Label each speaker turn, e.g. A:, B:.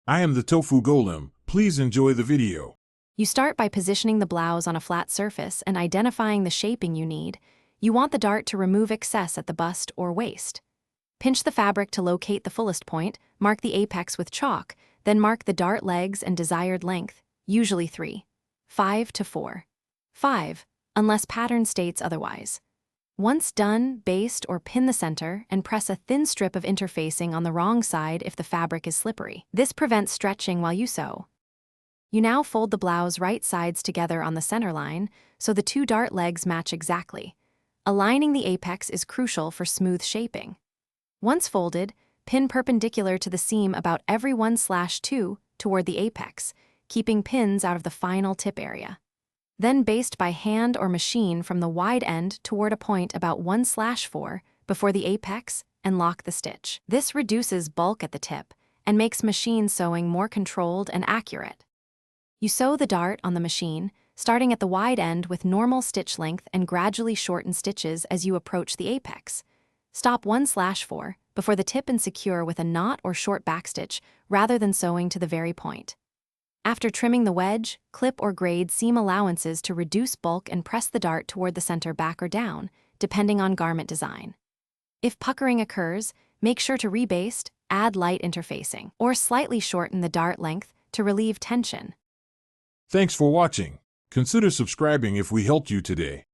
A: I am the tofu golem. Please enjoy the video.
B: You start by positioning the blouse on a flat surface and identifying the shaping you need. You want the dart to remove excess at the bust or waist. Pinch the fabric to locate the fullest point, mark the apex with chalk, then mark the dart legs and desired length, usually 3, 5 to 4, 5, unless pattern states otherwise. Once done, baste or pin the center and press a thin strip of interfacing on the wrong side if the fabric is slippery. This prevents stretching while you sew. You now fold the blouse right sides together on the center line so the two dart legs match exactly. Aligning the apex is crucial for smooth shaping. Once folded, pin perpendicular to the seam about every 1/2 toward the apex, keeping pins out of the final tip area. Then baste by hand or machine from the wide end toward a point about 1/4 before the apex and lock the stitch. This reduces bulk at the tip and makes machine sewing more controlled and accurate. You sew the dart on the machine, starting at the wide end with normal stitch length and gradually shorten stitches as you approach the apex. Stop 1/4 before the tip and secure with a knot or short backstitch rather than sewing to the very point. After trimming the wedge, clip or grade seam allowances to reduce bulk and press the dart toward the center back or down, depending on garment design. If puckering occurs, make sure to rebaste, add light interfacing, or slightly shorten the dart length to relieve tension.
A: Thanks for watching. Consider subscribing if we helped you today.